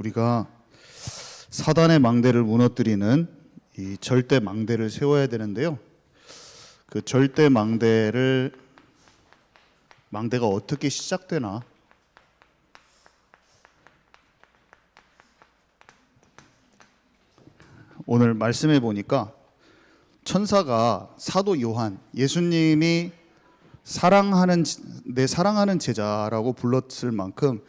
우리가 사단의 망대를 무너뜨리는 이 절대 망대를 세워야 되는데요. 그 절대 망대가 어떻게 시작되나? 오늘 말씀해 보니까 천사가 사도 요한, 예수님이 내 사랑하는 제자라고 불렀을 만큼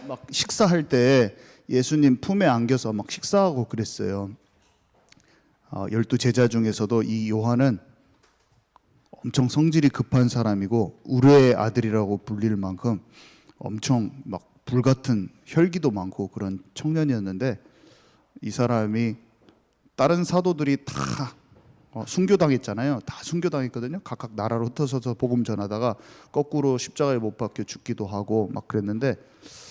막 식사할 때 예수님 품에 안겨서 막 식사하고 그랬어요. 12 제자 중에서도 이 요한은 엄청 성질이 급한 사람이고 우레의 아들이라고 불릴 만큼 엄청 막 불같은 혈기도 많고 그런 청년이었는데, 이 사람이 다른 사도들이 다 순교당했잖아요. 다 순교당했거든요. 각각 나라로 흩어져서 복음 전하다가 거꾸로 십자가에 못 박혀 죽기도 하고 막 그랬는데,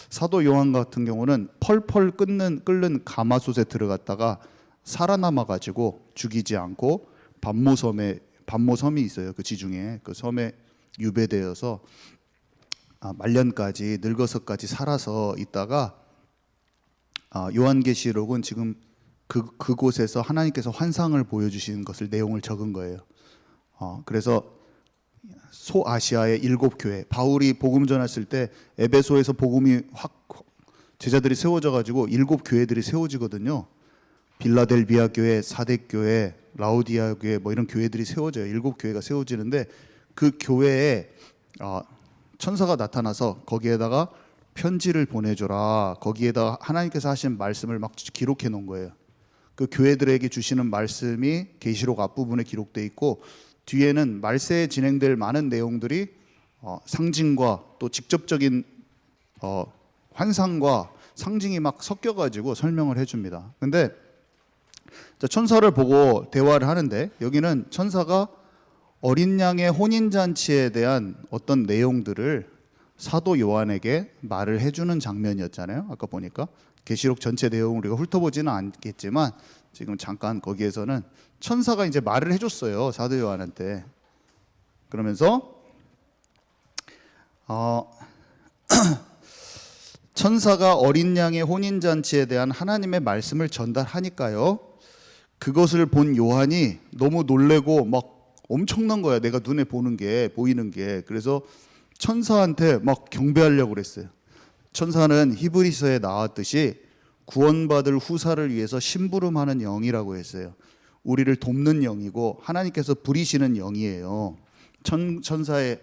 사도 요한 같은 경우는 펄펄 끓는 가마솥에 들어갔다가 살아남아 가지고 죽이지 않고 반모섬이 있어요. 그 지중해 그 섬에 유배되어서 말년까지 늙어서까지 살아서 있다가 요한계시록은 지금 그곳에서 하나님께서 환상을 보여주시는 것을 내용을 적은 거예요. 그래서 소아시아의 7 교회, 바울이 복음 전했을 때 에베소에서 복음이 확 제자들이 세워져 가지고 7 교회들이 세워지거든요. 빌라델비아 교회, 사대 교회, 라우디아 교회 뭐 이런 교회들이 세워져요. 7 교회가 세워지는데 그 교회에 천사가 나타나서 거기에다가 편지를 보내줘라. 거기에다가 하나님께서 하신 말씀을 막 기록해 놓은 거예요. 그 교회들에게 주시는 말씀이 계시록 앞부분에 기록되어 있고, 뒤에는 말세에 진행될 많은 내용들이 상징과 또 직접적인 환상과 상징이 막 섞여가지고 설명을 해줍니다. 근데 천사를 보고 대화를 하는데, 여기는 천사가 어린 양의 혼인잔치에 대한 어떤 내용들을 사도 요한에게 말을 해주는 장면이었잖아요. 아까 보니까 계시록 전체 내용을 우리가 훑어보지는 않겠지만 지금 잠깐 거기에서는 천사가 이제 말을 해줬어요, 사도 요한한테. 그러면서 천사가 어린 양의 혼인잔치에 대한 하나님의 말씀을 전달하니까요, 그것을 본 요한이 너무 놀래고 막 엄청난 거야. 내가 눈에 보이는 게. 그래서 천사한테 막 경배하려고 그랬어요. 천사는 히브리서에 나왔듯이 구원받을 후사를 위해서 심부름하는 영이라고 했어요. 우리를 돕는 영이고 하나님께서 부리시는 영이에요. 천사의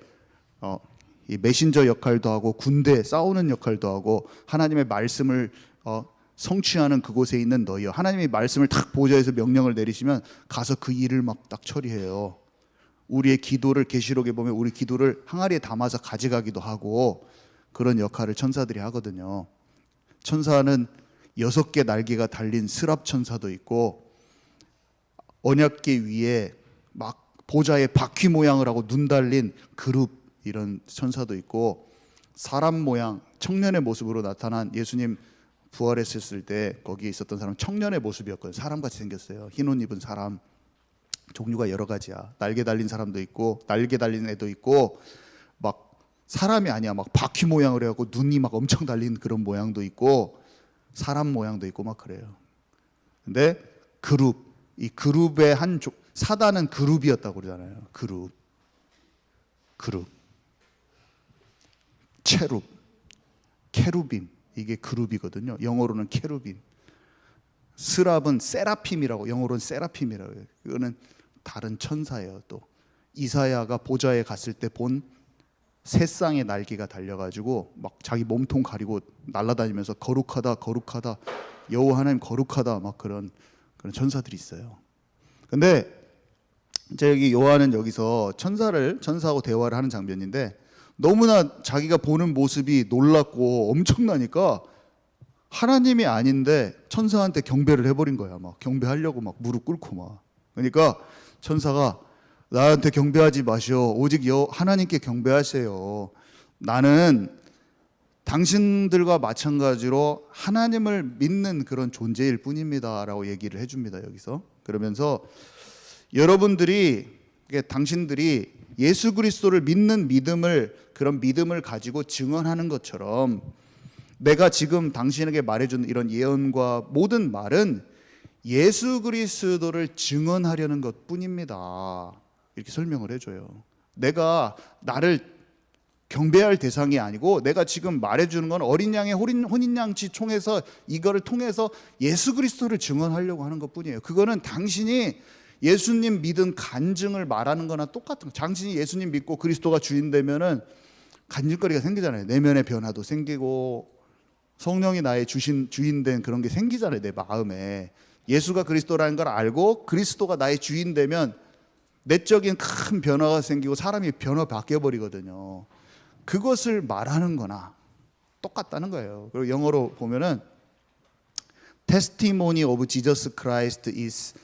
이 메신저 역할도 하고 군대 싸우는 역할도 하고, 하나님의 말씀을 성취하는 그곳에 있는 너희요. 하나님의 말씀을 탁 보좌에서 명령을 내리시면 가서 그 일을 막 딱 처리해요. 우리의 기도를, 계시록에 보면 우리 기도를 항아리에 담아서 가져가기도 하고 그런 역할을 천사들이 하거든요. 천사는 6개 날개가 달린 스랍 천사도 있고, 언약궤 위에 막 보좌에 바퀴 모양을 하고 눈 달린 그룹, 이런 천사도 있고, 사람 모양 청년의 모습으로 나타난 예수님 부활했을 때 거기에 있었던 사람 청년의 모습이었거든요. 사람같이 생겼어요. 흰 옷 입은 사람. 종류가 여러 가지야. 날개 달린 사람도 있고, 날개 달린 애도 있고, 막 사람이 아니야. 막 바퀴 모양을 해갖고 눈이 막 엄청 달린 그런 모양도 있고, 사람 모양도 있고 막 그래요. 근데 이 그룹의 사단은 그룹이었다고 그러잖아요. 그룹. 체룹, 케루빔, 이게 그룹이거든요. 영어로는 케루빔. 스랍은 세라핌이라고, 영어로는 세라핌이라고 해요. 이거는 다른 천사예요. 또 이사야가 보좌에 갔을 때 본 새 쌍의 날개가 달려가지고 막 자기 몸통 가리고 날아다니면서 거룩하다 여호와 하나님 거룩하다 막 그런 천사들이 있어요. 근데 이제 여기 요한은 여기서 천사하고 대화를 하는 장면인데, 너무나 자기가 보는 모습이 놀랍고 엄청나니까 하나님이 아닌데 천사한테 경배를 해버린 거야. 막 경배하려고 막 무릎 꿇고 막. 그러니까 천사가 나한테 경배하지 마시오. 오직 하나님께 경배하세요. 나는 당신들과 마찬가지로 하나님을 믿는 그런 존재일 뿐입니다 라고 얘기를 해줍니다, 여기서. 그러면서 당신들이 예수 그리스도를 믿는 그런 믿음을 가지고 증언하는 것처럼 내가 지금 당신에게 말해준 이런 예언과 모든 말은 예수 그리스도를 증언하려는 것 뿐입니다. 이렇게 설명을 해줘요. 내가 나를 경배할 대상이 아니고 내가 지금 말해주는 건 어린 양의 혼인잔치 총에서 이거를 통해서 예수 그리스도를 증언하려고 하는 것 뿐이에요. 그거는 당신이 예수님 믿은 간증을 말하는 거나 똑같은 거. 당신이 예수님 믿고 그리스도가 주인 되면은 간증거리가 생기잖아요. 내면의 변화도 생기고 성령이 나의 주인 된 그런 게 생기잖아요. 내 마음에. 예수가 그리스도라는 걸 알고 그리스도가 나의 주인 되면 내적인 큰 변화가 생기고 사람이 변화 바뀌어 버리거든요. 그것을 말하는 거나 똑같다는 거예요. 그리고 영어로 보면은 Testimony of Jesus Christ is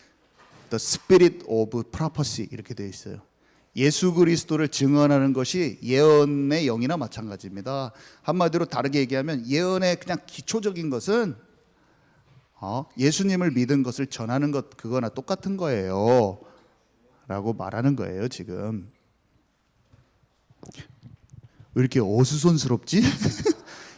the spirit of prophecy 이렇게 되어 있어요. 예수 그리스도를 증언하는 것이 예언의 영이나 마찬가지입니다. 한마디로 다르게 얘기하면 예언의 그냥 기초적인 것은 예수님을 믿은 것을 전하는 것 그거나 똑같은 거예요 라고 말하는 거예요. 지금 왜 이렇게 어수선스럽지?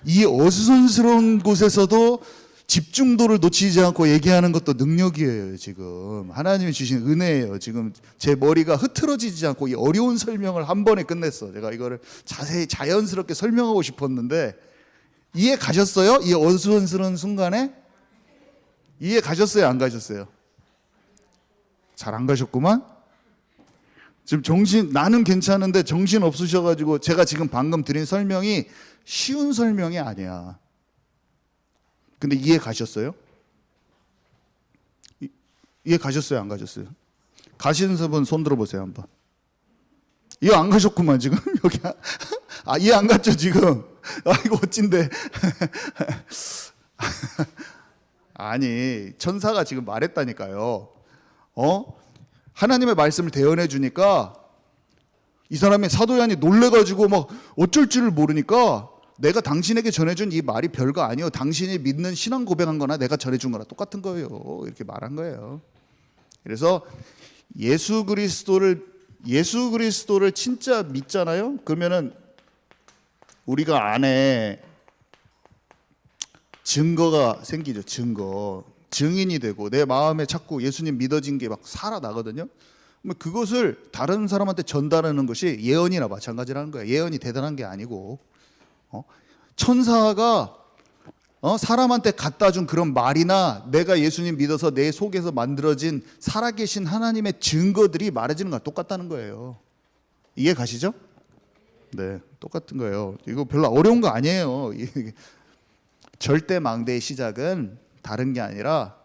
이 어수선스러운 곳에서도 집중도를 놓치지 않고 얘기하는 것도 능력이에요. 지금 하나님이 주신 은혜예요. 지금 제 머리가 흐트러지지 않고 이 어려운 설명을 한 번에 끝냈어. 제가 이거를 자세히 자연스럽게 설명하고 싶었는데 이해 가셨어요? 이 어수선스러운 순간에 이해 가셨어요? 안 가셨어요? 잘 안 가셨구만. 지금 나는 괜찮은데 정신 없으셔가지고 제가 지금 방금 드린 설명이 쉬운 설명이 아니야. 근데 이해 가셨어요? 이해 가셨어요? 안 가셨어요? 가시는 분 손 들어보세요 한번. 이해 안 가셨구만 지금 여기. 이해 안 갔죠 지금? 이거 어찐데. 아니 천사가 지금 말했다니까요. 하나님의 말씀을 대언해 주니까 이 사람이 사도 요한이 놀래가지고 막 어쩔 줄을 모르니까 내가 당신에게 전해준 이 말이 별거 아니에요. 당신이 믿는 신앙 고백한 거나 내가 전해준 거나 똑같은 거예요. 이렇게 말한 거예요. 그래서 예수 그리스도를 진짜 믿잖아요. 그러면은 우리가 안에 증거가 생기죠. 증인이 되고 내 마음에 자꾸 예수님 믿어진 게 막 살아나거든요. 그것을 다른 사람한테 전달하는 것이 예언이나 마찬가지라는 거예요. 예언이 대단한 게 아니고 천사가 사람한테 갖다 준 그런 말이나 내가 예수님 믿어서 내 속에서 만들어진 살아계신 하나님의 증거들이 말해지는 거랑 똑같다는 거예요. 이해 가시죠? 네, 똑같은 거예요. 이거 별로 어려운 거 아니에요. 절대 망대의 시작은 다른 게 아니라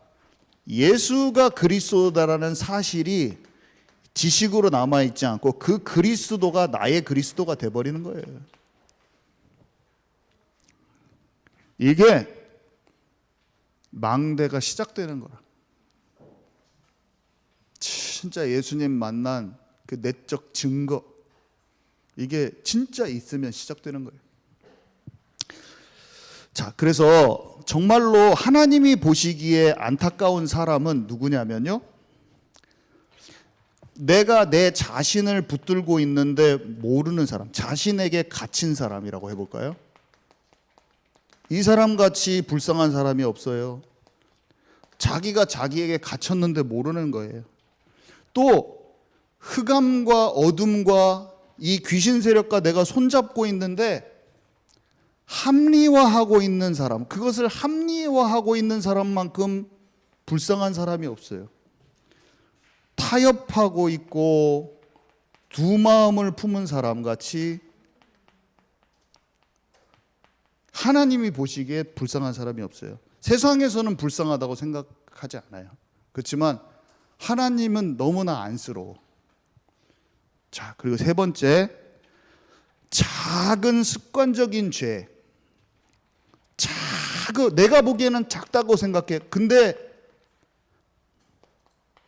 예수가 그리스도다라는 사실이 지식으로 남아있지 않고 그 그리스도가 나의 그리스도가 돼버리는 거예요. 이게 망대가 시작되는 거라. 진짜 예수님 만난 그 내적 증거, 이게 진짜 있으면 시작되는 거예요. 자, 그래서 정말로 하나님이 보시기에 안타까운 사람은 누구냐면요, 내가 내 자신을 붙들고 있는데 모르는 사람, 자신에게 갇힌 사람이라고 해볼까요? 이 사람같이 불쌍한 사람이 없어요. 자기가 자기에게 갇혔는데 모르는 거예요. 또 흑암과 어둠과 이 귀신 세력과 내가 손잡고 있는데 합리화하고 있는 사람, 그것을 합리화하고 있는 사람만큼 불쌍한 사람이 없어요. 타협하고 있고 두 마음을 품은 사람같이 하나님이 보시기에 불쌍한 사람이 없어요. 세상에서는 불쌍하다고 생각하지 않아요. 그렇지만 하나님은 너무나 안쓰러워. 자, 그리고 세 번째, 작은 습관적인 죄. 내가 보기에는 작다고 생각해. 근데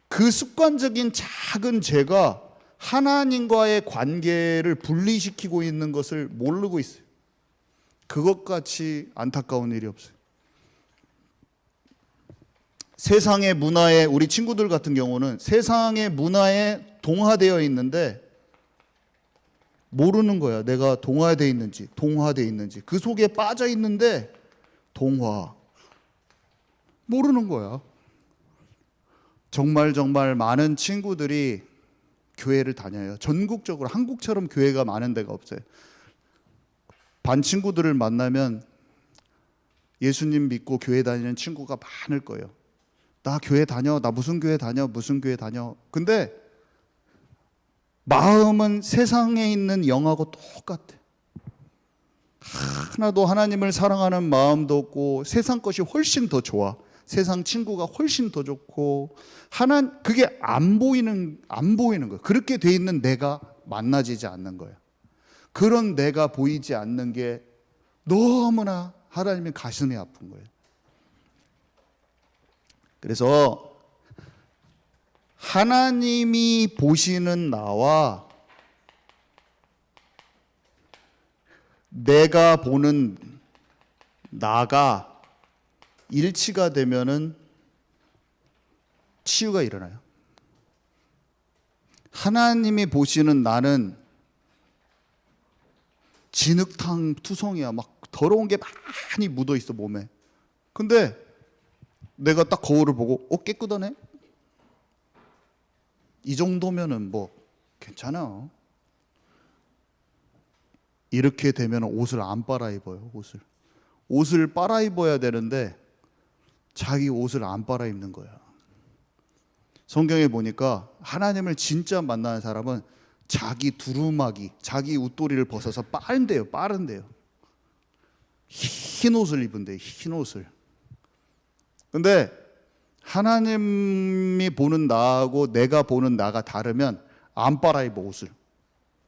그 습관적인 작은 죄가 하나님과의 관계를 분리시키고 있는 것을 모르고 있어요. 그것같이 안타까운 일이 없어요. 세상의 문화에, 우리 친구들 같은 경우는 세상의 문화에 동화되어 있는데 모르는 거야. 내가 동화되어 있는지 그 속에 빠져 있는데 동화. 모르는 거야. 정말 많은 친구들이 교회를 다녀요. 전국적으로 한국처럼 교회가 많은 데가 없어요. 반 친구들을 만나면 예수님 믿고 교회 다니는 친구가 많을 거예요. 나 교회 다녀. 나 무슨 교회 다녀. 무슨 교회 다녀. 근데 마음은 세상에 있는 영하고 똑같아. 하나도 하나님을 사랑하는 마음도 없고 세상 것이 훨씬 더 좋아. 세상 친구가 훨씬 더 좋고 그게 안 보이는 거예요. 그렇게 돼 있는 내가 만나지지 않는 거예요. 그런 내가 보이지 않는 게 너무나 하나님의 가슴이 아픈 거예요. 그래서 하나님이 보시는 나와 내가 보는 나가 일치가 되면은 치유가 일어나요. 하나님이 보시는 나는 진흙탕 투성이야. 막 더러운 게 많이 묻어 있어 몸에. 근데 내가 딱 거울을 보고 깨끗하네? 이 정도면은 뭐 괜찮아. 이렇게 되면 옷을 안 빨아 입어요. 옷을 빨아 입어야 되는데 자기 옷을 안 빨아 입는 거야. 성경에 보니까 하나님을 진짜 만나는 사람은 자기 두루마기, 자기 웃도리를 벗어서 빠른데요. 흰 옷을 입은대요. 흰 옷을. 근데 하나님이 보는 나하고 내가 보는 나가 다르면 안 빨아 입어 옷을.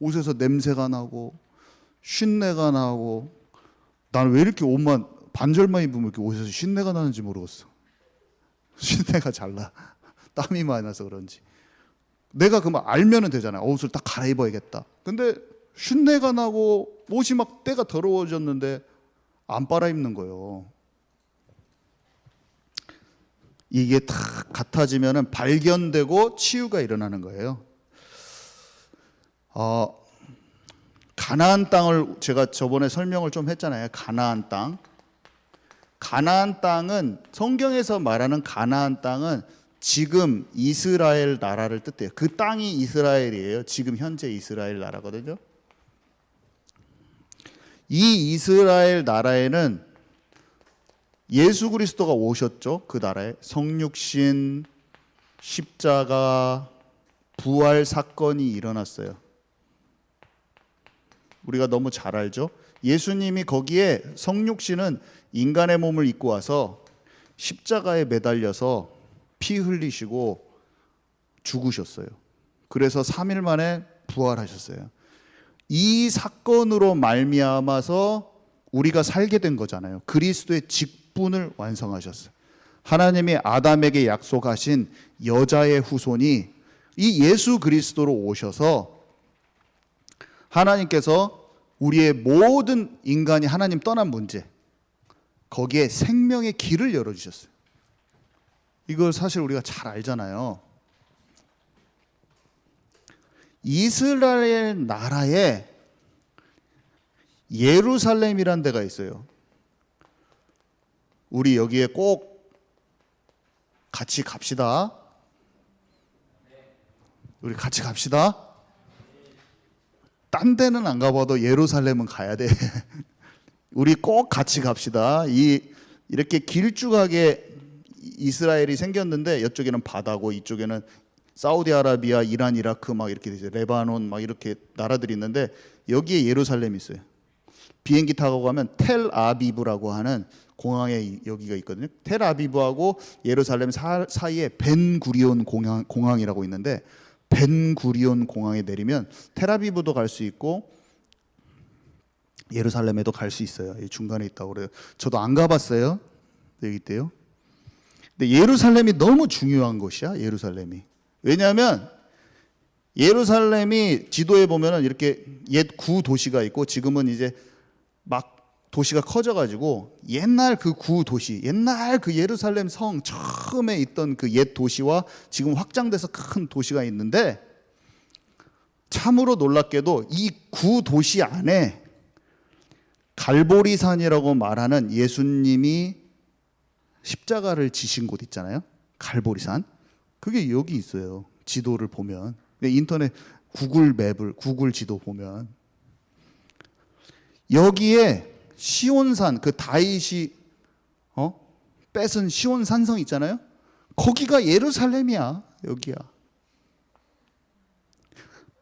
옷에서 냄새가 나고 쉰내가 나고. 나는 왜 이렇게 옷만 반절만 입으면 이렇게 옷에서 쉰내가 나는지 모르겠어. 쉰내가 잘 나. 땀이 많이 나서 그런지. 내가 그만 알면은 되잖아. 옷을 딱 갈아입어야겠다. 근데 쉰내가 나고 옷이 막 때가 더러워졌는데 안 빨아 입는 거예요. 이게 딱 같아지면은 발견되고 치유가 일어나는 거예요. 가나안 땅을 제가 저번에 설명을 좀 했잖아요. 가나안 땅. 가나안 땅은 성경에서 말하는 가나안 땅은 지금 이스라엘 나라를 뜻해요. 그 땅이 이스라엘이에요. 지금 현재 이스라엘 나라거든요. 이 이스라엘 나라에는 예수 그리스도가 오셨죠. 그 나라에 성육신, 십자가, 부활 사건이 일어났어요. 우리가 너무 잘 알죠. 예수님이 거기에 성육신은 인간의 몸을 입고 와서 십자가에 매달려서 피 흘리시고 죽으셨어요. 그래서 3일 만에 부활하셨어요. 이 사건으로 말미암아서 우리가 살게 된 거잖아요. 그리스도의 직분을 완성하셨어요. 하나님이 아담에게 약속하신 여자의 후손이 이 예수 그리스도로 오셔서 하나님께서 우리의 모든 인간이 하나님 떠난 문제, 거기에 생명의 길을 열어주셨어요. 이걸 사실 우리가 잘 알잖아요. 이스라엘 나라에 예루살렘이란 데가 있어요. 우리 여기에 꼭 같이 갑시다. 우리 같이 갑시다. 딴 데는 안 가봐도 예루살렘은 가야 돼. 우리 꼭 같이 갑시다. 이렇게 길쭉하게 이스라엘이 생겼는데 이쪽에는 바다고 이쪽에는 사우디아라비아, 이란, 이라크 막 이렇게 되죠. 레바논 막 이렇게 나라들이 있는데 여기에 예루살렘이 있어요. 비행기 타고 가면 텔아비브라고 하는 공항에 여기가 있거든요. 텔아비브하고 예루살렘 사이에 벤구리온 공항이라고 있는데 벤구리온 공항에 내리면 텔아비브도 갈 수 있고 예루살렘에도 갈 수 있어요. 중간에 있다고 그래요. 저도 안 가봤어요. 여기 있대요. 근데 예루살렘이 너무 중요한 곳이야. 예루살렘이. 왜냐하면 예루살렘이 지도에 보면은 이렇게 옛 구 도시가 있고 지금은 이제 막 도시가 커져가지고 옛날 그 구 도시, 옛날 그 예루살렘 성 처음에 있던 그 옛 도시와 지금 확장돼서 큰 도시가 있는데 참으로 놀랍게도 이 구 도시 안에 갈보리산이라고 말하는 예수님이 십자가를 지신 곳 있잖아요. 갈보리산. 그게 여기 있어요. 지도를 보면. 인터넷 구글 지도 보면 여기에 시온산, 그 다윗이 뺏은 시온 산성 있잖아요. 거기가 예루살렘이야. 여기야.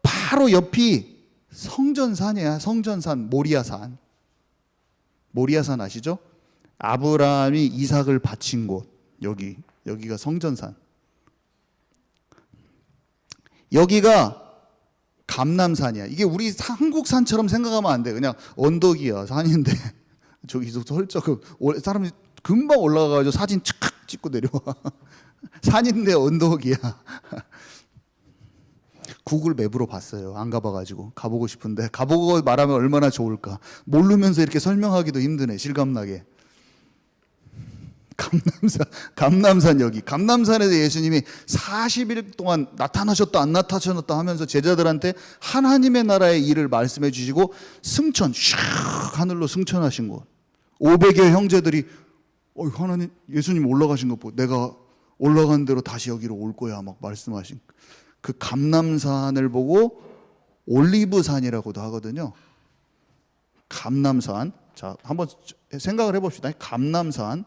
바로 옆이 성전산이야. 성전산, 모리아산. 모리아산 아시죠? 아브라함이 이삭을 바친 곳. 여기가 성전산. 여기가 감람산이야. 이게 우리 한국 산처럼 생각하면 안 돼. 그냥 언덕이야. 산인데 저기서 헐쩍 사람이 금방 올라가가지고 사진 착 찍고 내려와. 산인데 언덕이야. 구글 맵으로 봤어요. 안 가봐가지고. 가보고 싶은데 가보고 말하면 얼마나 좋을까. 모르면서 이렇게 설명하기도 힘드네. 실감나게. 감람산 여기. 감람산에서 예수님이 40일 동안 나타나셨다 안 나타나셨다 하면서 제자들한테 하나님의 나라의 일을 말씀해 주시고 승천, 슉 하늘로 승천하신 곳. 500여 형제들이 하나님, 예수님 올라가신 거 보고 내가 올라간 대로 다시 여기로 올 거야 막 말씀하신 그 감람산을 보고 올리브산이라고도 하거든요. 감람산. 자, 한번 생각을 해봅시다. 감람산.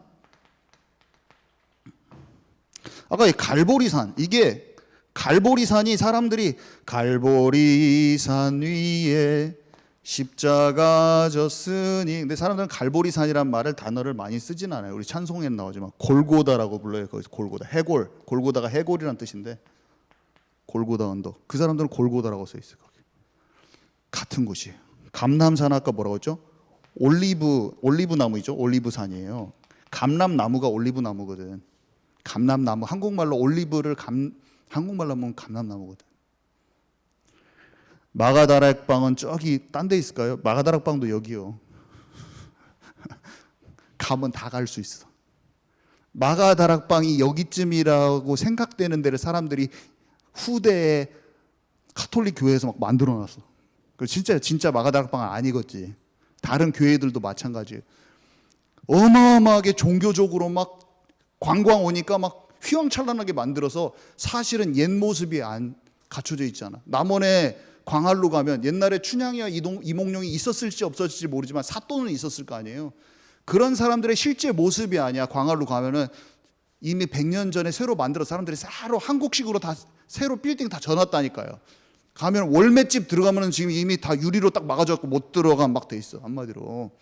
아까 이 갈보리산, 이게 갈보리산이 사람들이 갈보리산 위에 십자가 졌으니, 근데 사람들은 갈보리산이란 말을 단어를 많이 쓰진 않아요. 우리 찬송에는 나오지만 골고다라고 불러요. 거기서 골고다, 해골, 골고다가 해골이란 뜻인데 골고다 언덕. 그 사람들은 골고다라고 써 있어요. 거기. 같은 곳이에요. 감람산 아까 뭐라고 했죠? 올리브 나무이죠. 올리브산이에요. 감람나무가 올리브 나무거든. 감람나무, 한국말로 올리브를 한국말로 하면 감람나무거든. 마가다락방은 저기 딴 데 있을까요? 마가다락방도 여기요. 가면 다 갈 수 있어. 마가다락방이 여기쯤이라고 생각되는 데를 사람들이 후대에 카톨릭 교회에서 막 만들어 놨어. 진짜 마가다락방은 아니겠지. 다른 교회들도 마찬가지예요. 어마어마하게 종교적으로 막 관광 오니까 막 휘황찬란하게 만들어서 사실은 옛 모습이 안 갖춰져 있잖아. 남원에 광활로 가면 옛날에 춘향이와 이몽룡이 있었을지 없었을지 모르지만 사또는 있었을 거 아니에요. 그런 사람들의 실제 모습이 아니야. 광활로 가면은 이미 100년 전에 새로 만들어 사람들이 새로 한국식으로 다 새로 빌딩 다 져놨다니까요. 가면 월맷집 들어가면은 지금 이미 다 유리로 딱 막아져갖고 못 들어가 막 돼 있어. 한마디로.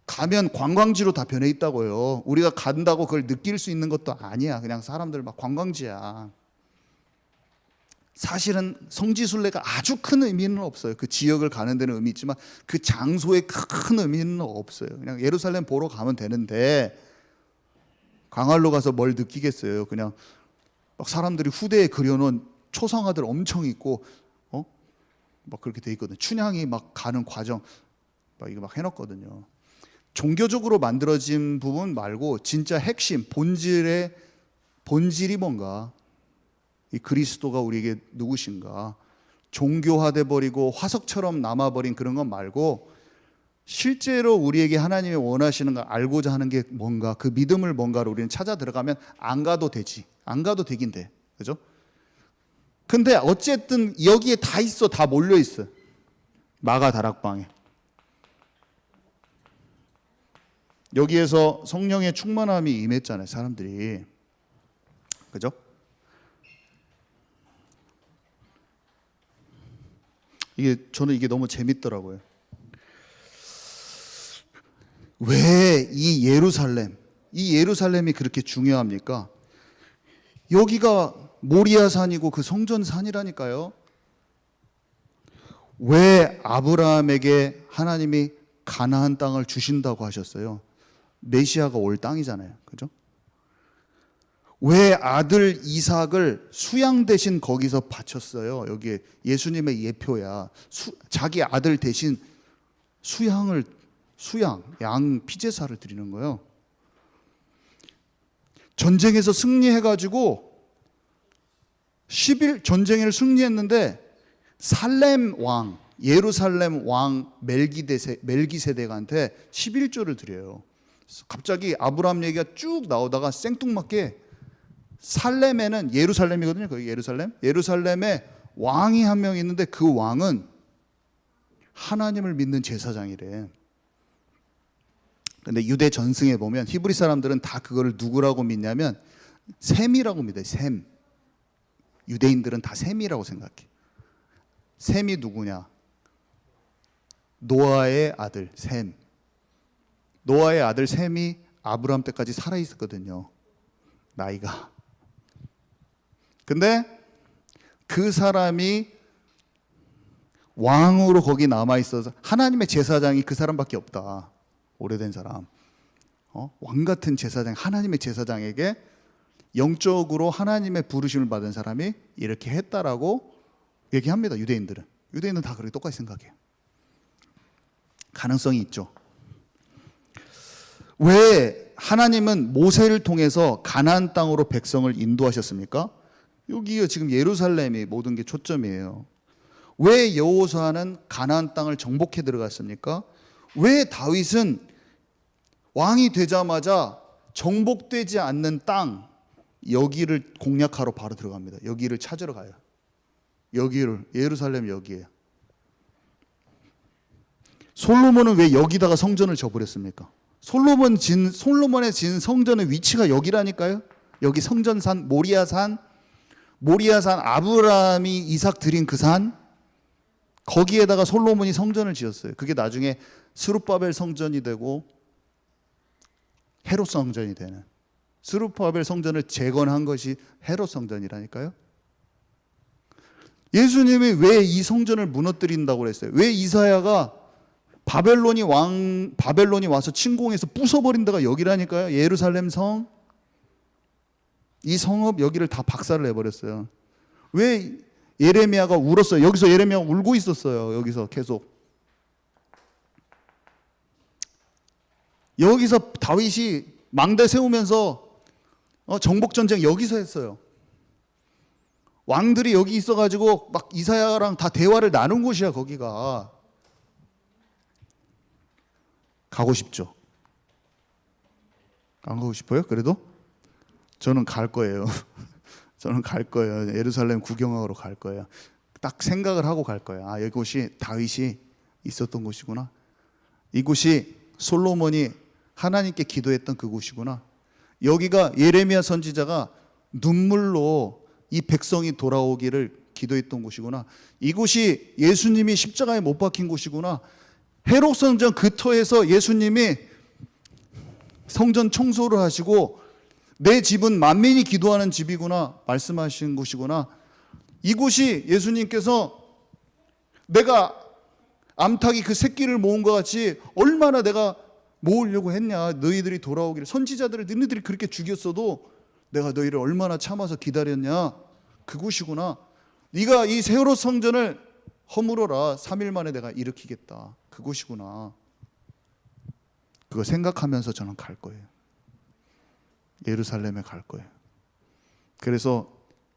가면 관광지로 다 변해 있다고요. 우리가 간다고 그걸 느낄 수 있는 것도 아니야. 그냥 사람들 막 관광지야. 사실은 성지순례가 아주 큰 의미는 없어요. 그 지역을 가는 데는 의미 있지만 그 장소에 큰 의미는 없어요. 그냥 예루살렘 보러 가면 되는데 광활로 가서 뭘 느끼겠어요. 그냥 막 사람들이 후대에 그려놓은 초상화들 엄청 있고 막 그렇게 돼 있거든. 춘향이 막 가는 과정 막 이거 막 해놨거든요. 종교적으로 만들어진 부분 말고 진짜 핵심 본질이 뭔가, 이 그리스도가 우리에게 누구신가, 종교화돼 버리고 화석처럼 남아버린 그런 건 말고 실제로 우리에게 하나님이 원하시는 걸 알고자 하는 게 뭔가, 그 믿음을 뭔가를 우리는 찾아 들어가면 안 가도 되지. 안 가도 되긴 돼. 그죠? 근데 어쨌든 여기에 다 있어. 다 몰려 있어. 마가 다락방에. 여기에서 성령의 충만함이 임했잖아요. 사람들이. 그죠? 저는 이게 너무 재밌더라고요. 왜 이 예루살렘이 그렇게 중요합니까? 여기가 모리아산이고 그 성전산이라니까요. 왜 아브라함에게 하나님이 가나안 땅을 주신다고 하셨어요? 메시아가 올 땅이잖아요. 그죠? 왜 아들 이삭을 수양 대신 거기서 바쳤어요? 여기에 예수님의 예표야. 자기 아들 대신 양 피제사를 드리는 거예요. 전쟁에서 승리해가지고 10일 전쟁을 승리했는데 살렘 왕, 예루살렘 왕 멜기세덱한테 11조를 드려요. 갑자기 아브라함 얘기가 쭉 나오다가 생뚱맞게 살렘에는 예루살렘이거든요. 거기 예루살렘에 왕이 한 명 있는데 그 왕은 하나님을 믿는 제사장이래. 근데 유대 전승에 보면 히브리 사람들은 다 그거를 누구라고 믿냐면 셈이라고 믿어요. 셈. 유대인들은 다 셈이라고 생각해. 셈이 누구냐? 노아의 아들 셈. 노아의 아들 셈이 아브라함 때까지 살아 있었거든요. 나이가. 근데 그 사람이 왕으로 거기 남아 있어서 하나님의 제사장이 그 사람밖에 없다. 오래된 사람. 왕 같은 제사장, 하나님의 제사장에게 영적으로 하나님의 부르심을 받은 사람이 이렇게 했다라고 얘기합니다. 유대인들은 다 그렇게 똑같이 생각해요. 가능성이 있죠. 왜 하나님은 모세를 통해서 가나안 땅으로 백성을 인도하셨습니까? 여기가 지금 예루살렘이 모든 게 초점이에요. 왜 여호수아는 가나안 땅을 정복해 들어갔습니까? 왜 다윗은 왕이 되자마자 정복되지 않는 땅 여기를 공략하러 바로 들어갑니다. 여기를 찾으러 가요. 여기를, 예루살렘 여기에. 솔로몬은 왜 여기다가 성전을 져버렸습니까? 솔로몬의 진 성전의 위치가 여기라니까요. 여기 성전산, 모리아산 아브라함이 이삭 드린 그 산, 거기에다가 솔로몬이 성전을 지었어요. 그게 나중에 스룹바벨 성전이 되고 헤롯 성전이 되는, 스룹바벨 성전을 재건한 것이 헤롯 성전이라니까요. 예수님이 왜 이 성전을 무너뜨린다고 그랬어요? 왜 이사야가 바벨론이 와서 침공해서 부숴버린 데가 여기라니까요. 예루살렘 성, 이 성읍 여기를 다 박살을 내버렸어요. 왜 예레미야가 울었어요? 여기서 예레미야가 울고 있었어요. 여기서 계속. 여기서 다윗이 망대 세우면서 정복전쟁 여기서 했어요. 왕들이 여기 있어가지고 막 이사야랑 다 대화를 나눈 곳이야. 거기가. 가고 싶죠? 안 가고 싶어요? 그래도? 저는 갈 거예요. 저는 갈 거예요. 예루살렘 구경하러 갈 거예요. 딱 생각을 하고 갈 거예요. 아, 이곳이 다윗이 있었던 곳이구나. 이곳이 솔로몬이 하나님께 기도했던 그곳이구나. 여기가 예레미야 선지자가 눈물로 이 백성이 돌아오기를 기도했던 곳이구나. 이곳이 예수님이 십자가에 못 박힌 곳이구나. 헤롯 성전 그 터에서 예수님이 성전 청소를 하시고 내 집은 만민이 기도하는 집이구나 말씀하신 곳이구나. 이곳이 예수님께서 내가 암탉이 그 새끼를 모은 것 같이 얼마나 내가 모으려고 했냐. 너희들이 돌아오기를, 선지자들을 너희들이 그렇게 죽였어도 내가 너희를 얼마나 참아서 기다렸냐. 그곳이구나. 네가 이 헤롯 성전을 허물어라. 3일 만에 내가 일으키겠다. 그곳이구나. 그거 생각하면서 저는 갈 거예요. 예루살렘에 갈 거예요. 그래서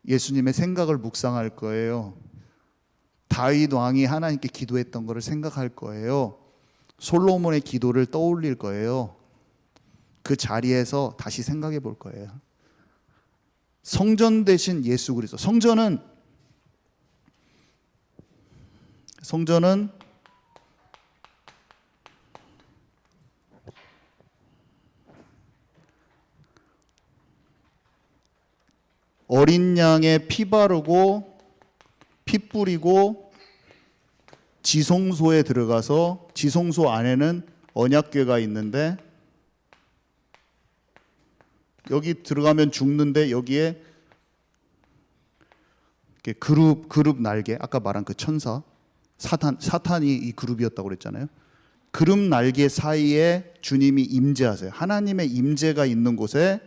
예수님의 생각을 묵상할 거예요. 다윗 왕이 하나님께 기도했던 것을 생각할 거예요. 솔로몬의 기도를 떠올릴 거예요. 그 자리에서 다시 생각해 볼 거예요. 성전 대신 예수 그리스도. 성전은 어린 양의 피 바르고 피 뿌리고 지성소에 들어가서 지성소 안에는 언약궤가 있는데 여기 들어가면 죽는데 여기에 이렇게 그룹 날개, 아까 말한 그 천사 사탄이 이 그룹이었다고 그랬잖아요. 그룹 날개 사이에 주님이 임재하세요. 하나님의 임재가 있는 곳에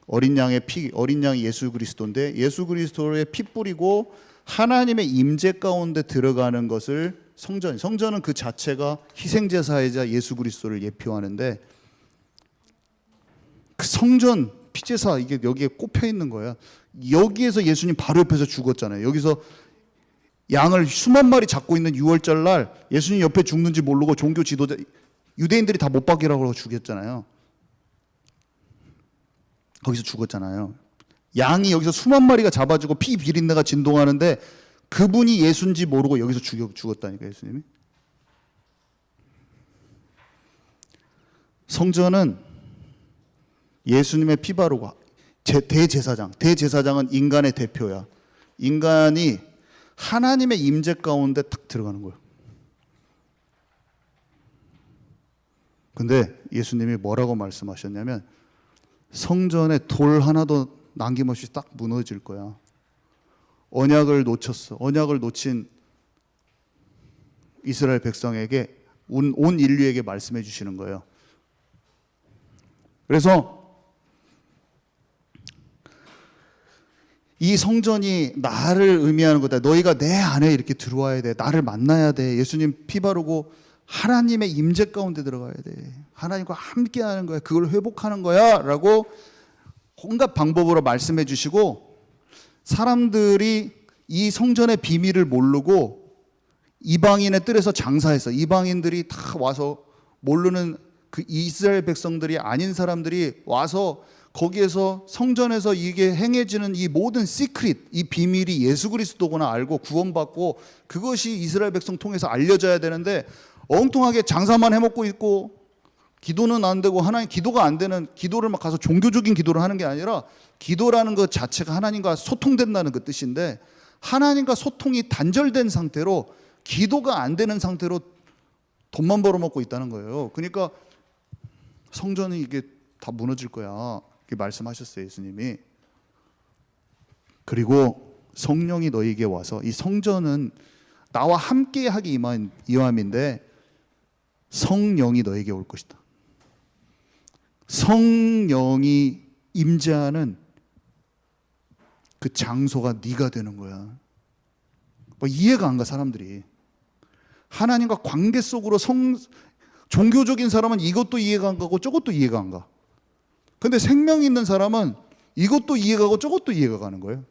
어린 양이 예수 그리스도인데 예수 그리스도의 피 뿌리고 하나님의 임재 가운데 들어가는 것을 성전은 그 자체가 희생제사이자 예수 그리스도를 예표하는데 그 성전 피제사 이게 여기에 꼽혀 있는 거야. 여기에서 예수님 바로 옆에서 죽었잖아요. 여기서 양을 수만 마리 잡고 있는 6월절 날 예수님 옆에 죽는지 모르고 종교 지도자 유대인들이 다 못 박이라고 죽였잖아요. 거기서 죽었잖아요. 양이 여기서 수만 마리가 잡아주고 피 비린내가 진동하는데 그분이 예수인지 모르고 여기서 죽었다니까 예수님이. 성전은 예수님의 피 바르고 대제사장은 인간의 대표야. 인간이 하나님의 임재 가운데 탁 들어가는 거예요. 근데 예수님이 뭐라고 말씀하셨냐면 성전에 돌 하나도 남김없이 딱 무너질 거야. 언약을 놓쳤어. 언약을 놓친 이스라엘 백성에게 온 인류에게 말씀해 주시는 거예요. 그래서 이 성전이 나를 의미하는 거다. 너희가 내 안에 이렇게 들어와야 돼. 나를 만나야 돼. 예수님 피 바르고 하나님의 임재 가운데 들어가야 돼. 하나님과 함께 하는 거야. 그걸 회복하는 거야. 라고 온갖 방법으로 말씀해 주시고 사람들이 이 성전의 비밀을 모르고 이방인의 뜰에서 장사했어. 이방인들이 다 와서 모르는 그 이스라엘 백성들이 아닌 사람들이 와서 거기에서 성전에서 이게 행해지는 이 모든 시크릿, 이 비밀이 예수 그리스도구나 알고 구원받고 그것이 이스라엘 백성 통해서 알려져야 되는데 엉뚱하게 장사만 해먹고 있고 기도는 안 되고 하나님 기도가 안 되는 기도를 막 가서 종교적인 기도를 하는 게 아니라 기도라는 것 자체가 하나님과 소통된다는 그 뜻인데 하나님과 소통이 단절된 상태로 기도가 안 되는 상태로 돈만 벌어먹고 있다는 거예요. 그러니까 성전이 이게 다 무너질 거야. 이렇게 말씀하셨어요, 예수님이. 그리고 성령이 너희에게 와서 이 성전은 나와 함께 하기 이함인데 성령이 너에게 올 것이다. 성령이 임재하는 그 장소가 네가 되는 거야. 뭐 이해가 안 가 사람들이. 하나님과 관계 속으로 종교적인 사람은 이것도 이해가 안 가고 저것도 이해가 안 가. 근데 생명 있는 사람은 이것도 이해가 가고 저것도 이해가 가는 거예요.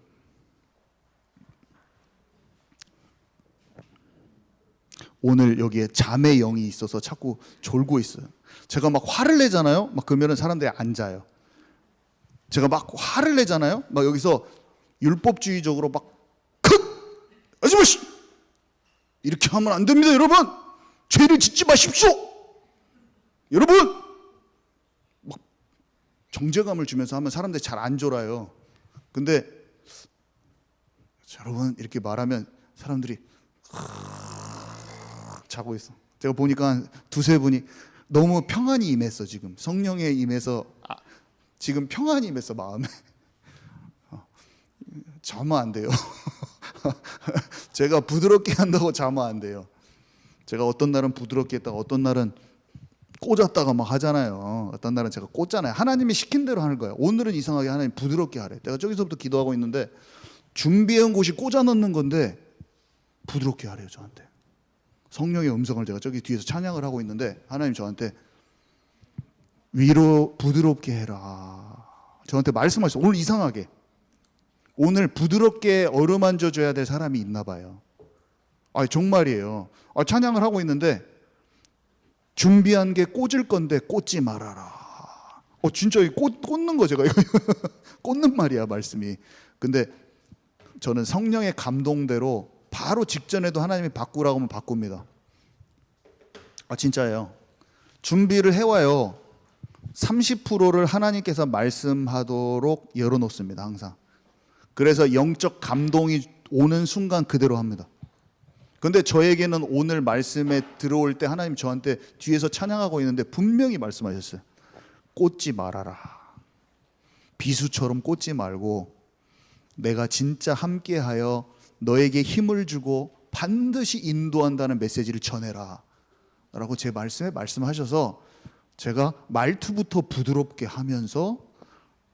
오늘 여기에 잠의 영이 있어서 자꾸 졸고 있어요. 제가 막 화를 내잖아요. 막 그러면은 사람들이 앉아요. 제가 막 화를 내잖아요. 막 여기서 율법주의적으로 막 아줌마씨 이렇게 하면 안 됩니다, 여러분. 죄를 짓지 마십시오. 여러분 막 정죄감을 주면서 하면 사람들이 잘 안 졸아요. 근데 여러분 이렇게 말하면 사람들이 자고 있어. 제가 보니까 한 두세 분이 너무 평안이 임했어. 지금 성령에 임해서 지금 평안이 임했어 마음에. 자면 안 돼요. 제가 부드럽게 한다고 자면 안 돼요. 제가 어떤 날은 부드럽게 했다가 어떤 날은 꽂았다가 막 하잖아요. 어떤 날은 제가 꽂잖아요. 하나님이 시킨 대로 하는 거예요. 오늘은 이상하게 하나님 부드럽게 하래. 내가 저기서부터 기도하고 있는데 준비해온 곳이 꽂아 넣는 건데 부드럽게 하래요 저한테. 성령의 음성을 제가 저기 뒤에서 찬양을 하고 있는데 하나님 저한테 위로 부드럽게 해라. 저한테 말씀하셨어요. 오늘 이상하게 오늘 부드럽게 어루만져 줘야 될 사람이 있나 봐요. 정말이에요. 찬양을 하고 있는데 준비한 게 꽂을 건데 꽂지 말아라. 진짜 꽂는 거 제가 이거 꽂는 말이야 말씀이. 근데 저는 성령의 감동대로 바로 직전에도 하나님이 바꾸라고 하면 바꿉니다. 진짜예요. 준비를 해와요. 30%를 하나님께서 말씀하도록 열어놓습니다. 항상. 그래서 영적 감동이 오는 순간 그대로 합니다. 근데 저에게는 오늘 말씀에 들어올 때 하나님 저한테 뒤에서 찬양하고 있는데 분명히 말씀하셨어요. 꽂지 말아라. 비수처럼 꽂지 말고 내가 진짜 함께하여 너에게 힘을 주고 반드시 인도한다는 메시지를 전해라 라고 제 말씀에 말씀하셔서 제가 말투부터 부드럽게 하면서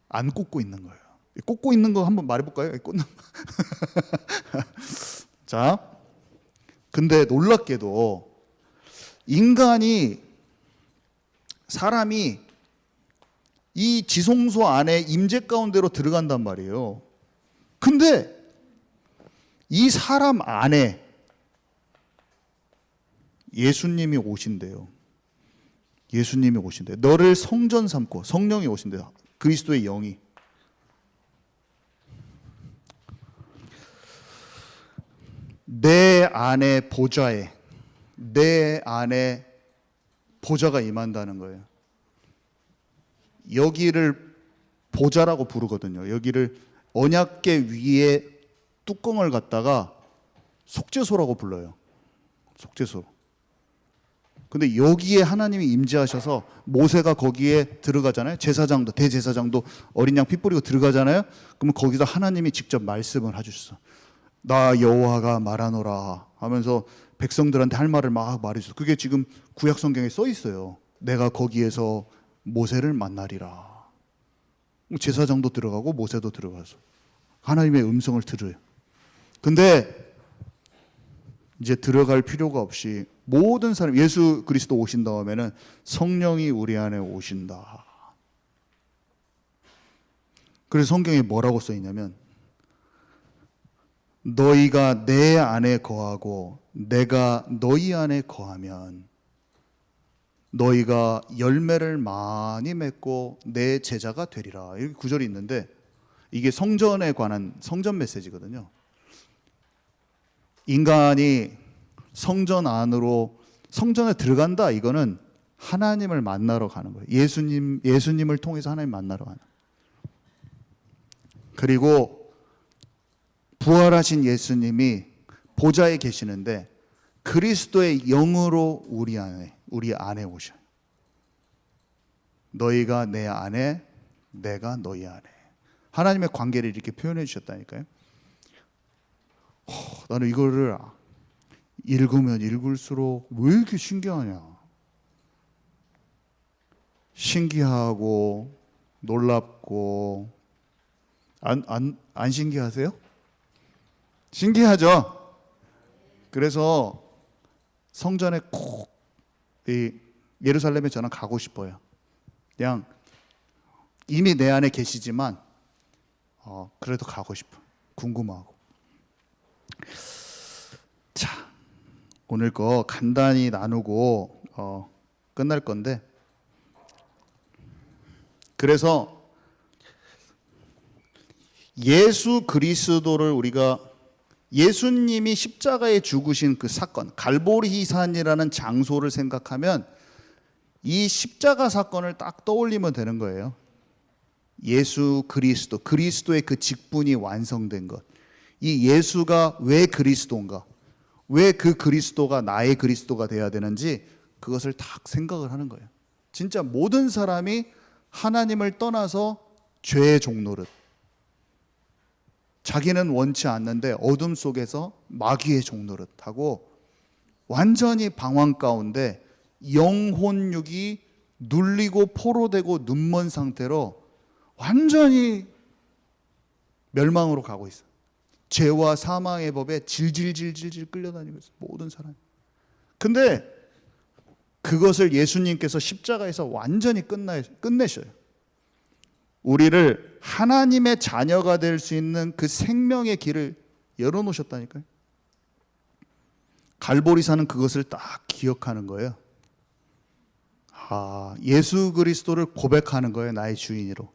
안 꽂고 있는 거예요. 꽂고 있는 거 한번 말해볼까요? 꽂는 자, 근데 놀랍게도 사람이 이 지성소 안에 임재 가운데로 들어간단 말이에요. 근데 이 사람 안에 예수님이 오신대요. 예수님이 오신대요. 너를 성전 삼고, 성령이 오신대요. 그리스도의 영이. 내 안에 보좌에, 내 안에 보좌가 임한다는 거예요. 여기를 보좌라고 부르거든요. 여기를 언약궤 위에 뚜껑을 갖다가 속죄소라고 불러요. 속죄소. 근데 여기에 하나님이 임재하셔서 모세가 거기에 들어가잖아요. 제사장도, 대제사장도 어린 양 피 뿌리고 들어가잖아요. 그러면 거기서 하나님이 직접 말씀을 해주셨어. 나 여호와가 말하노라 하면서 백성들한테 할 말을 막 말해줬어. 그게 지금 구약 성경에 써 있어요. 내가 거기에서 모세를 만나리라. 제사장도 들어가고 모세도 들어가서 하나님의 음성을 들어요. 근데 이제 들어갈 필요가 없이 모든 사람, 예수 그리스도 오신 다음에는 성령이 우리 안에 오신다. 그래서 성경에 뭐라고 써 있냐면 너희가 내 안에 거하고 내가 너희 안에 거하면 너희가 열매를 많이 맺고 내 제자가 되리라. 이렇게 구절이 있는데 이게 성전에 관한 성전 메시지거든요. 인간이 성전 안으로 성전에 들어간다. 이거는 하나님을 만나러 가는 거예요. 예수님을 통해서 하나님 만나러 가는. 그리고 부활하신 예수님이 보좌에 계시는데 그리스도의 영으로 우리 안에 오셔요. 너희가 내 안에, 내가 너희 안에. 하나님의 관계를 이렇게 표현해 주셨다니까요. 나는 이거를 읽으면 읽을수록 왜 이렇게 신기하냐. 신기하고 놀랍고 안 신기하세요? 신기하죠? 그래서 성전에 꼭 예루살렘에 저는 가고 싶어요. 그냥 이미 내 안에 계시지만 그래도 가고 싶어. 궁금하고. 자, 오늘 거 간단히 나누고 끝날 건데, 그래서 예수 그리스도를 우리가 예수님이 십자가에 죽으신 그 사건, 갈보리산이라는 장소를 생각하면 이 십자가 사건을 딱 떠올리면 되는 거예요. 예수 그리스도, 그리스도의 그 직분이 완성된 것. 이 예수가 왜 그리스도인가? 왜 그 그리스도가 나의 그리스도가 돼야 되는지 그것을 딱 생각을 하는 거예요. 진짜 모든 사람이 하나님을 떠나서 죄의 종노릇, 자기는 원치 않는데 어둠 속에서 마귀의 종노릇하고 완전히 방황 가운데 영혼육이 눌리고 포로되고 눈먼 상태로 완전히 멸망으로 가고 있어요. 죄와 사망의 법에 질질질질질 끌려다니고 있어요. 모든 사람이. 근데 그것을 예수님께서 십자가에서 완전히 끝내셔요. 우리를 하나님의 자녀가 될 수 있는 그 생명의 길을 열어놓으셨다니까요. 갈보리산은 그것을 딱 기억하는 거예요. 예수 그리스도를 고백하는 거예요. 나의 주인으로.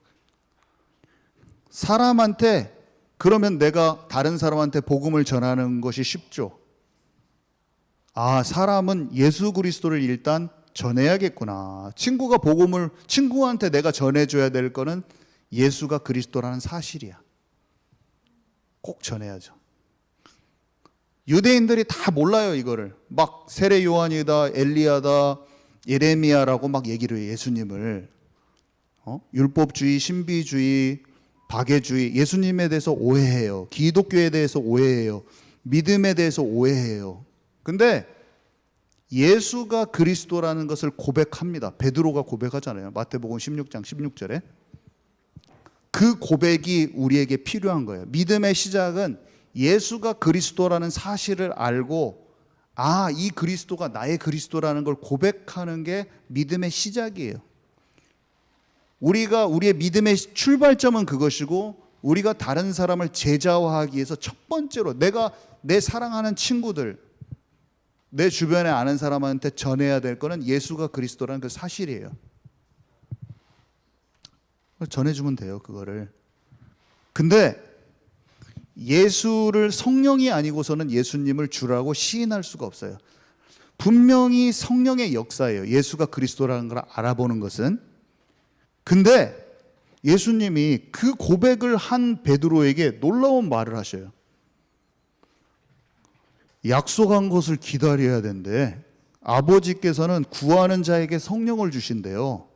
사람한테, 그러면 내가 다른 사람한테 복음을 전하는 것이 쉽죠. 사람은 예수 그리스도를 일단 전해야겠구나. 친구한테 내가 전해줘야 될 거는 예수가 그리스도라는 사실이야. 꼭 전해야죠. 유대인들이 다 몰라요, 이거를. 막 세례 요한이다, 엘리야다, 예레미야라고 막 얘기를 해요, 예수님을. 율법주의, 신비주의, 박애주의, 예수님에 대해서 오해해요. 기독교에 대해서 오해해요. 믿음에 대해서 오해해요. 근데 예수가 그리스도라는 것을 고백합니다. 베드로가 고백하잖아요. 마태복음 16장 16절에. 그 고백이 우리에게 필요한 거예요. 믿음의 시작은 예수가 그리스도라는 사실을 알고 이 그리스도가 나의 그리스도라는 걸 고백하는 게 믿음의 시작이에요. 우리의 믿음의 출발점은 그것이고 우리가 다른 사람을 제자화하기 위해서 첫 번째로 내가 내 사랑하는 친구들, 내 주변에 아는 사람한테 전해야 될 거는 예수가 그리스도라는 그 사실이에요. 전해주면 돼요, 그거를. 근데 예수를 성령이 아니고서는 예수님을 주라고 시인할 수가 없어요. 분명히 성령의 역사예요, 예수가 그리스도라는 걸 알아보는 것은. 근데 예수님이 그 고백을 한 베드로에게 놀라운 말을 하셔요. 약속한 것을 기다려야 된대. 아버지께서는 구하는 자에게 성령을 주신대요.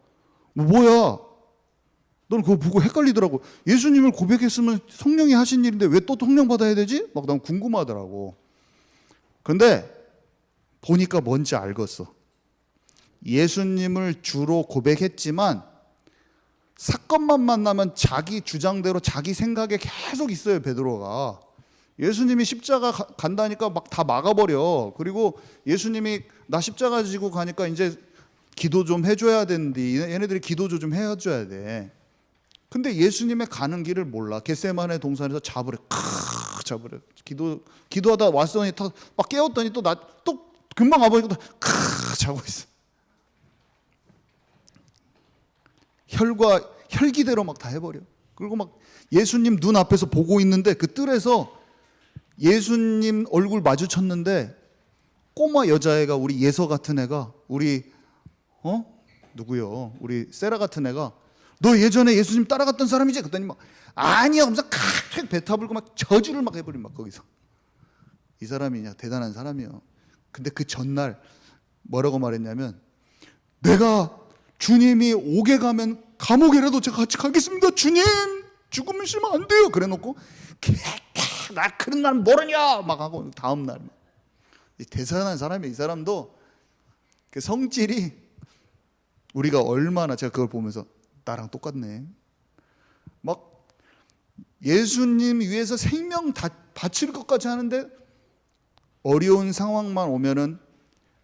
뭐야? 넌 그거 보고 헷갈리더라고. 예수님을 고백했으면 성령이 하신 일인데 왜 또 성령 받아야 되지? 막 난 궁금하더라고. 근데 보니까 뭔지 알겠어. 예수님을 주로 고백했지만 사건만 만나면 자기 주장대로 자기 생각에 계속 있어요, 베드로가. 예수님이 십자가 간다니까 막 다 막아버려. 그리고 예수님이 나 십자가 지고 가니까 이제 기도 좀 해줘야 되는데 얘네들이 기도 좀 해줘야 돼. 근데 예수님의 가는 길을 몰라. 겟세마네 동산에서 잡으래. 기도하다 왔더니 막 깨웠더니 또 금방 와보니까 자고 있어. 혈기대로 막 다 해버려. 그리고 막 예수님 눈 앞에서 보고 있는데 그 뜰에서 예수님 얼굴 마주쳤는데 꼬마 여자애가, 우리 예서 같은 애가, 우리 누구요? 우리 세라 같은 애가, 너 예전에 예수님 따라갔던 사람이지? 그랬더니 막 아니야 하면서 배 타불고 막 저주를 막 해버린, 막 거기서. 이 사람이냐 대단한 사람이요. 근데 그 전날 뭐라고 말했냐면, 내가 주님이 오게 가면 감옥이라도 제가 같이 가겠습니다. 주님 죽으면 쉬면 안 돼요. 그래놓고 나 그런 날 모르냐 막 하고 다음 날 대단한 사람이에요. 이 사람도 그 성질이, 우리가 얼마나, 제가 그걸 보면서 나랑 똑같네. 막 예수님 위해서 생명 다 바칠 것까지 하는데 어려운 상황만 오면은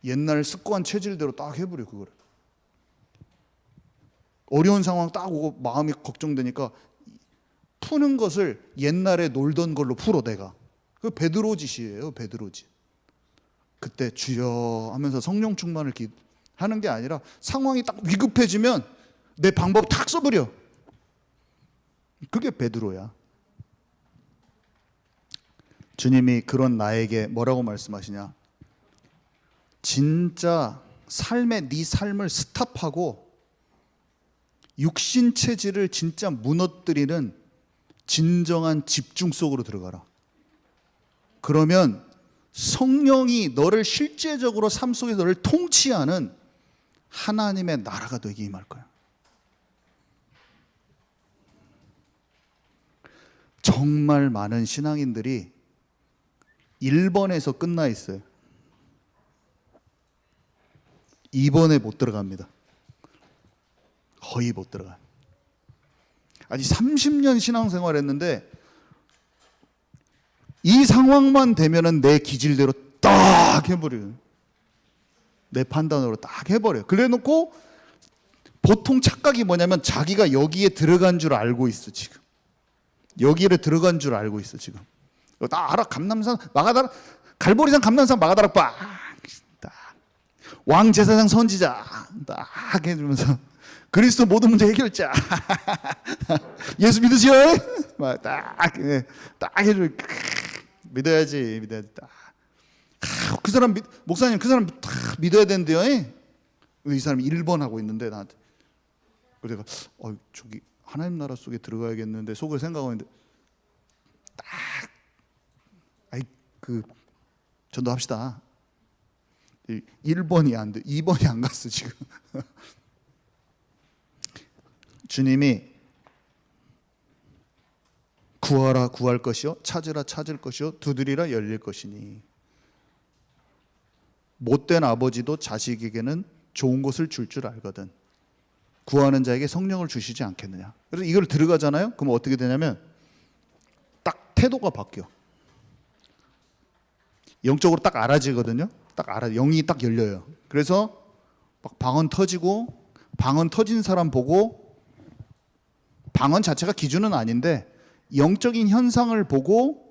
옛날 습관 체질대로 딱 해버려. 그거를 어려운 상황 딱 오고 마음이 걱정되니까 푸는 것을 옛날에 놀던 걸로 풀어. 내가 그 베드로 짓이에요. 베드로 짓. 그때 주여 하면서 성령 충만을 하는 게 아니라 상황이 딱 위급해지면 내 방법 탁 써버려. 그게 베드로야. 주님이 그런 나에게 뭐라고 말씀하시냐, 진짜 네 삶을 스탑하고 육신 체질을 진짜 무너뜨리는 진정한 집중 속으로 들어가라. 그러면 성령이 너를 실제적으로 삶 속에서 너를 통치하는 하나님의 나라가 되게 임할 거야. 정말 많은 신앙인들이 1번에서 끝나 있어요. 2번에 못 들어갑니다. 거의 못 들어가요. 아니 30년 신앙생활 했는데 이 상황만 되면은 내 기질대로 딱 해버려요. 내 판단으로 딱 해버려요. 그래 놓고 보통 착각이 뭐냐면 자기가 여기에 들어간 줄 알고 있어. 지금 여기에 들어간 줄 알고 있어. 지금 나 알아. 감남산 마가다락, 갈보리산 감남산 마가다락 빡, 왕제사장 선지자 딱 해주면서 그리스도 모든 문제 해결자 예수 믿으시오 딱 해줘. 믿어야지. 그 사람 목사님 그 사람 다 믿어야 된대요. 이 사람이 1번 하고 있는데 나한테. 그래서 내가 저기 하나님 나라 속에 들어가야겠는데 속을 생각하고 있는데 딱 전도합시다. 1번이 안 돼. 2번이 안 갔어 지금. 주님이 구하라 구할 것이요 찾으라 찾을 것이요 두드리라 열릴 것이니, 못된 아버지도 자식에게는 좋은 것을 줄 알거든 구하는 자에게 성령을 주시지 않겠느냐. 그래서 이걸 들어가잖아요. 그럼 어떻게 되냐면 딱 태도가 바뀌어. 영적으로 딱 알아지거든요. 딱 알아, 영이 딱 열려요. 그래서 막 방언 터지고, 방언 터진 사람 보고, 방언 자체가 기준은 아닌데 영적인 현상을 보고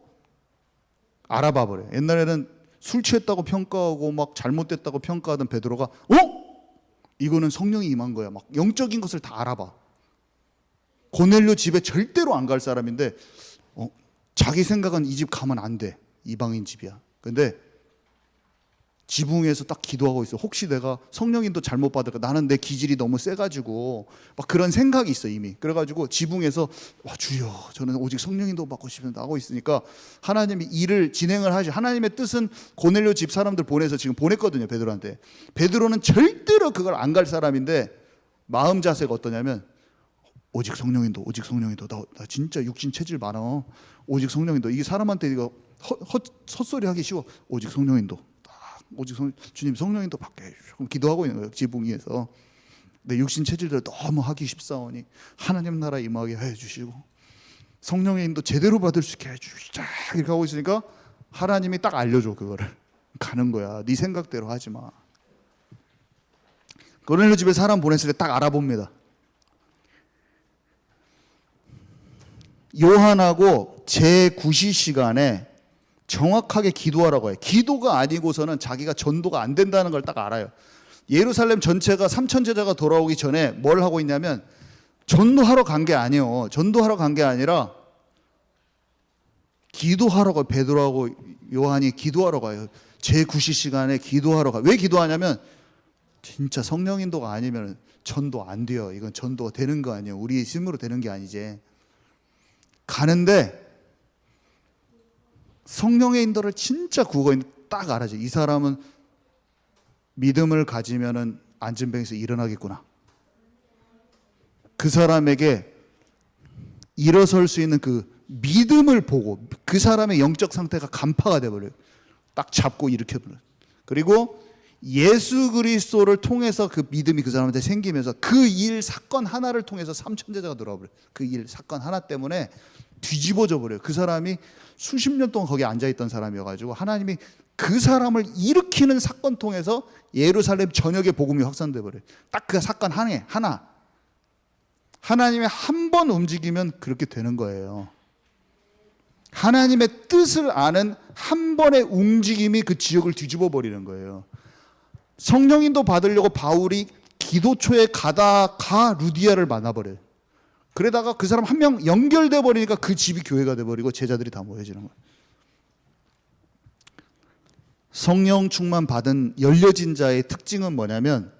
알아봐 버려요. 옛날에는 술 취했다고 평가하고 막 잘못됐다고 평가하던 베드로가 이거는 성령이 임한 거야. 막 영적인 것을 다 알아봐. 고넬료 집에 절대로 안 갈 사람인데 자기 생각은 이 집 가면 안 돼. 이방인 집이야. 근데 지붕에서 딱 기도하고 있어. 혹시 내가 성령인도 잘못 받을까? 나는 내 기질이 너무 세가지고 막 그런 생각이 있어 이미. 그래가지고 지붕에서 주여, 저는 오직 성령인도 받고 싶습니다 하고 있으니까 하나님이 일을 진행을 하시. 하나님의 뜻은 고넬료 집 사람들 보내서 지금 보냈거든요 베드로한테. 베드로는 절대로 그걸 안 갈 사람인데 마음 자세가 어떠냐면 오직 성령인도, 오직 성령인도. 나 진짜 육신 체질 많아. 오직 성령인도. 이게 사람한테 이거 헛소리 하기 쉬워. 오직 성령인도. 오직 주님 성령인도 받게 해주시고 기도하고 있는 거예요 지붕 위에서. 내 육신 체질들 너무 하기 쉽사오니 하나님 나라 임하게 해주시고 성령의 인도 제대로 받을 수 있게 해주시자 이렇게 하고 있으니까 하나님이 딱 알려줘. 그거를 가는 거야. 네 생각대로 하지 마. 고넬료 집에 사람 보냈을 때 딱 알아봅니다. 요한하고 제9시 시간에 정확하게 기도하라고 해요. 기도가 아니고서는 자기가 전도가 안 된다는 걸 딱 알아요. 예루살렘 전체가 3천 제자가 돌아오기 전에 뭘 하고 있냐면 전도하러 간 게 아니에요. 전도하러 간 게 아니라 기도하러 가요. 베드로하고 요한이 기도하러 가요. 제9시 시간에 기도하러 가요. 왜 기도하냐면 진짜 성령 인도가 아니면 전도 안 돼요. 이건 전도가 되는 거 아니에요. 우리의 힘으로 되는 게 아니지. 가는데 성령의 인도를 진짜 딱 알아죠. 이 사람은 믿음을 가지면은 안진뱅에서 일어나겠구나. 그 사람에게 일어설 수 있는 그 믿음을 보고 그 사람의 영적 상태가 간파가 돼버려요. 딱 잡고 일으켜버려요. 그리고 예수 그리스도를 통해서 그 믿음이 그 사람한테 생기면서 그 일 사건 하나를 통해서 3천 제자가 돌아와버려요. 그 일 사건 하나 때문에 뒤집어져 버려요. 그 사람이 수십 년 동안 거기 앉아있던 사람이어가지고 하나님이 그 사람을 일으키는 사건 통해서 예루살렘 전역에 복음이 확산돼 버려요. 딱 그 사건 하나 하나님이 한 번 움직이면 그렇게 되는 거예요. 하나님의 뜻을 아는 한 번의 움직임이 그 지역을 뒤집어 버리는 거예요. 성령인도 받으려고 바울이 기도초에 가다가 루디아를 만나버려요. 그러다가 그 사람 한 명 연결돼 버리니까 그 집이 교회가 돼 버리고 제자들이 다 모여지는 거예요. 성령 충만 받은 열려진 자의 특징은 뭐냐면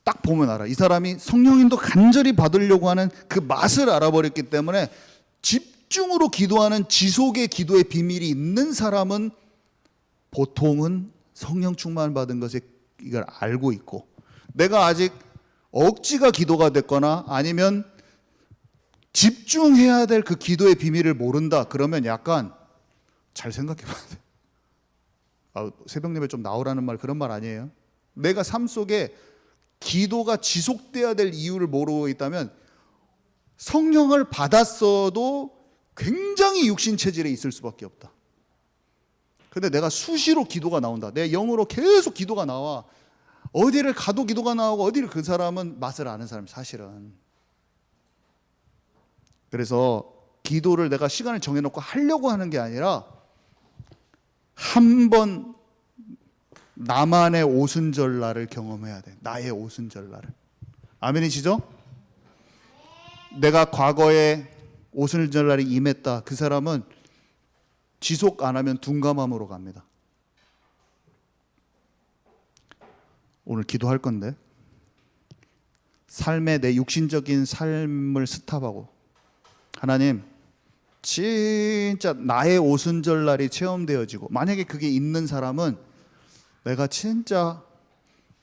딱 보면 알아. 이 사람이 성령인도 간절히 받으려고 하는 그 맛을 알아버렸기 때문에 집중으로 기도하는 지속의 기도의 비밀이 있는 사람은 보통은 성령 충만 받은 것에 이걸 알고 있고, 내가 아직 억지가 기도가 됐거나 아니면 집중해야 될 그 기도의 비밀을 모른다. 그러면 약간 잘 생각해 봐야 돼. 새벽 예배 좀 나오라는 말 그런 말 아니에요. 내가 삶 속에 기도가 지속돼야 될 이유를 모르고 있다면 성령을 받았어도 굉장히 육신 체질에 있을 수밖에 없다. 근데 내가 수시로 기도가 나온다. 내 영으로 계속 기도가 나와. 어디를 가도 기도가 나오고 어디를, 그 사람은 맛을 아는 사람 사실은. 그래서 기도를 내가 시간을 정해놓고 하려고 하는 게 아니라 한 번 나만의 오순절날을 경험해야 돼. 나의 오순절날을. 아멘이시죠? 내가 과거에 오순절날이 임했다. 그 사람은 지속 안 하면 둔감함으로 갑니다. 오늘 기도할 건데 삶의 내 육신적인 삶을 스탑하고 하나님 진짜 나의 오순절날이 체험되어지고, 만약에 그게 있는 사람은 내가 진짜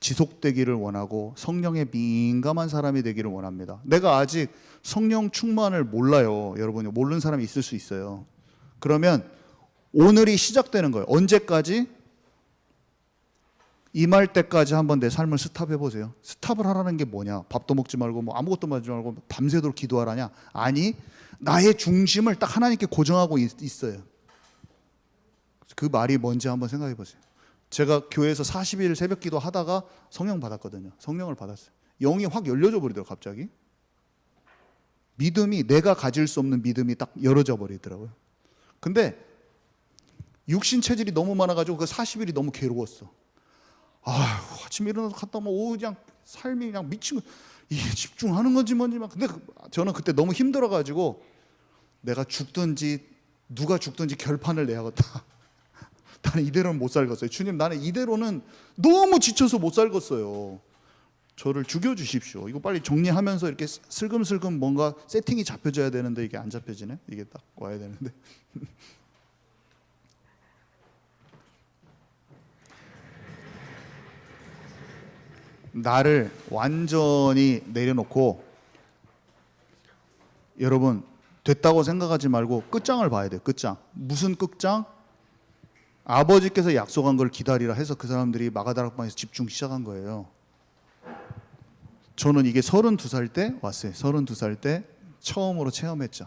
지속되기를 원하고 성령에 민감한 사람이 되기를 원합니다. 내가 아직 성령 충만을 몰라요. 여러분이 모르는 사람이 있을 수 있어요. 그러면 오늘이 시작되는 거예요. 언제까지? 임할 때까지 한번 내 삶을 스탑해 보세요. 스탑을 하라는 게 뭐냐? 밥도 먹지 말고 뭐 아무것도 하지 말고 밤새도록 기도하라냐? 아니, 나의 중심을 딱 하나님께 고정하고 있어요. 그 말이 뭔지 한번 생각해 보세요. 제가 교회에서 40일 새벽 기도 하다가 성령 받았거든요. 성령을 받았어요. 영이 확 열려져 버리더라고요, 갑자기. 믿음이, 내가 가질 수 없는 믿음이 딱 열어져 버리더라고요. 근데 육신 체질이 너무 많아가지고 그 40일이 너무 괴로웠어. 아휴, 아침에 일어나서 갔다 오면 오후 그냥 삶이 그냥 미친 거, 이게 집중하는 건지 뭔지 막. 근데 저는 그때 너무 힘들어가지고 내가 죽든지 누가 죽든지 결판을 내야겠다. 나는 이대로는 못 살겠어요. 주님, 나는 이대로는 너무 지쳐서 못 살겠어요. 저를 죽여주십시오. 이거 빨리 정리하면서 이렇게 슬금슬금 뭔가 세팅이 잡혀져야 되는데 이게 안 잡혀지네. 이게 딱 와야 되는데. 나를 완전히 내려놓고, 여러분 됐다고 생각하지 말고 끝장을 봐야 돼요. 끝장. 무슨 끝장? 아버지께서 약속한 걸 기다리라 해서 그 사람들이 마가다락방에서 집중 시작한 거예요. 저는 이게 32살 때 왔어요. 32살 때 처음으로 체험했죠.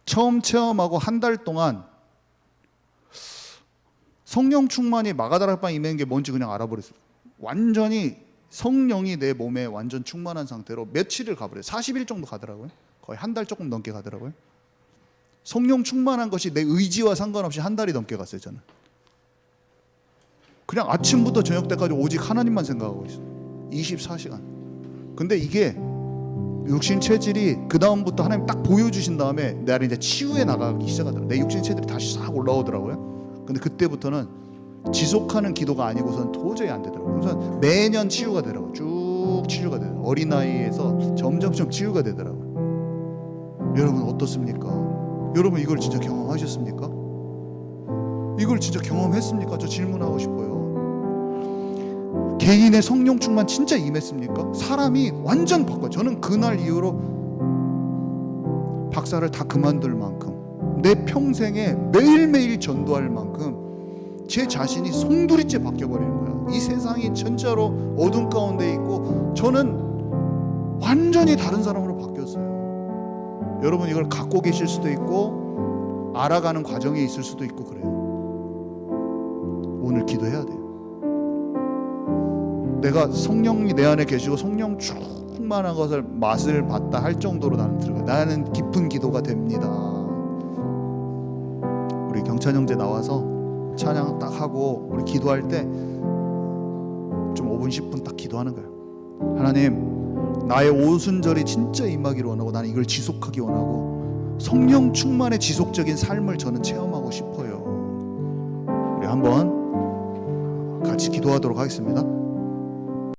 처음 체험하고 한 달 동안 성령 충만이 마가다락방에 임한 게 뭔지 그냥 알아버렸어요. 완전히 성령이 내 몸에 완전 충만한 상태로 며칠을 가버려요. 40일 정도 가더라고요. 거의 한 달 조금 넘게 가더라고요. 성령 충만한 것이 내 의지와 상관없이 한 달이 넘게 갔어요. 저는 그냥 아침부터 저녁 때까지 오직 하나님만 생각하고 있어요. 24시간. 근데 이게 육신 체질이 그 다음부터 하나님 딱 보여주신 다음에 나를 이제 치유해 나가기 시작하더라고요. 내 육신 체질이 다시 싹 올라오더라고요. 근데 그때부터는 지속하는 기도가 아니고선 도저히 안 되더라고요. 그래서 매년 치유가 되더라고요. 쭉 치유가 되더라고요. 어린아이에서 점점점 치유가 되더라고요. 여러분 어떻습니까? 여러분 이걸 진짜 경험하셨습니까? 이걸 진짜 경험했습니까? 저 질문하고 싶어요. 개인의 성령 충만 진짜 임했습니까? 사람이 완전 바꿔요. 저는 그날 이후로 박사를 다 그만둘 만큼, 내 평생에 매일매일 전도할 만큼 제 자신이 송두리째 바뀌어버리는 거예요. 이 세상이 진짜로 어둠 가운데 있고 저는 완전히 다른 사람으로 바뀌었어요. 여러분 이걸 갖고 계실 수도 있고 알아가는 과정에 있을 수도 있고 그래요. 오늘 기도해야 돼요. 내가 성령이 내 안에 계시고 성령 충만한 것을 맛을 봤다 할 정도로 나는 들어가요. 나는 깊은 기도가 됩니다. 우리 경찬 형제 나와서 찬양 딱 하고 우리 기도할 때 좀 5분 10분 딱 기도하는 거예요. 하나님, 나의 오순절이 진짜 임하기를 원하고 나는 이걸 지속하기 원하고 성령 충만의 지속적인 삶을 저는 체험하고 싶어요. 우리 한번 같이 기도하도록 하겠습니다.